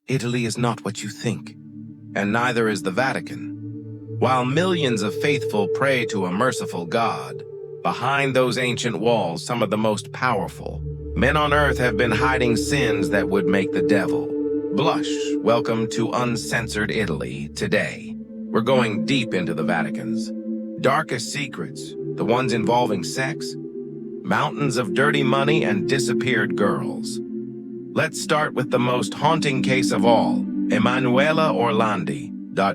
Italy is not what you think, and neither is the Vatican. While millions of faithful pray to a merciful God, behind those ancient walls, some of the most powerful men on earth have been hiding sins that would make the devil blush. Welcome to Uncensored Italy. Today, we're going deep into the Vatican's darkest secrets, the ones involving sex, mountains of dirty money, and disappeared girls. Let's start with the most haunting case of all, Emanuela Orlandi.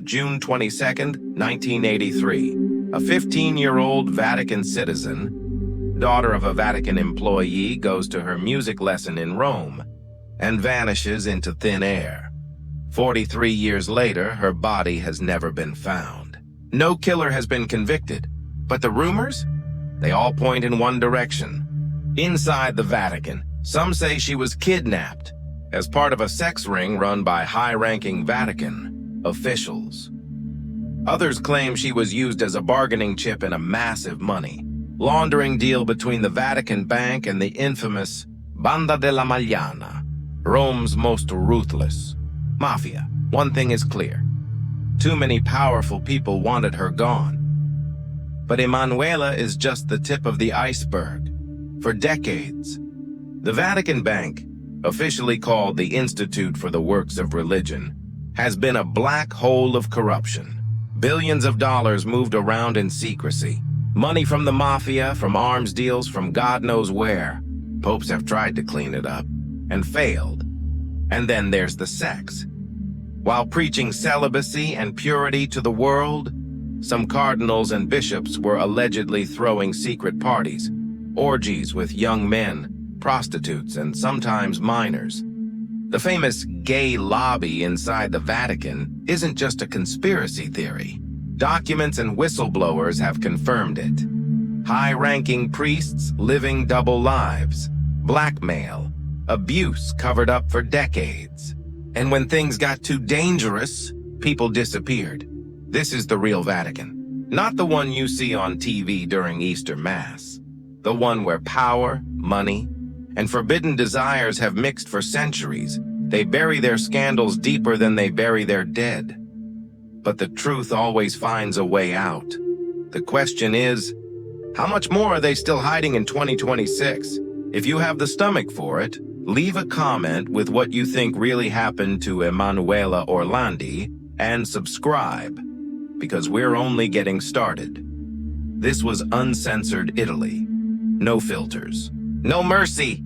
June 22nd, 1983. A 15-year-old Vatican citizen, daughter of a Vatican employee, goes to her music lesson in Rome and vanishes into thin air. 43 years later, her body has never been found. No killer has been convicted, but the rumors? They all point in one direction. Inside the Vatican, some say she was kidnapped as part of a sex ring run by high-ranking Vatican officials. Others claim she was used as a bargaining chip in a massive money laundering deal between the Vatican Bank and the infamous Banda della Magliana, Rome's most ruthless mafia. One thing is clear: too many powerful people wanted her gone. But Emanuela is just the tip of the iceberg. For decades, the Vatican Bank, officially called the Institute for the Works of Religion, has been a black hole of corruption. Billions of dollars moved around in secrecy. Money from the mafia, from arms deals, from God knows where. Popes have tried to clean it up and failed. And then there's the sex. While preaching celibacy and purity to the world, some cardinals and bishops were allegedly throwing secret parties, orgies with young men, prostitutes, and sometimes minors. The famous gay lobby inside the Vatican isn't just a conspiracy theory. Documents and whistleblowers have confirmed it. High-ranking priests living double lives, blackmail, abuse covered up for decades. And when things got too dangerous, people disappeared. This is the real Vatican, not the one you see on TV during Easter Mass. The one where power, money, and forbidden desires have mixed for centuries. They bury their scandals deeper than they bury their dead. But the truth always finds a way out. The question is, how much more are they still hiding in 2026? If you have the stomach for it, leave a comment with what you think really happened to Emanuela Orlandi and subscribe, because we're only getting started. This was Uncensored Italy. No filters. No mercy.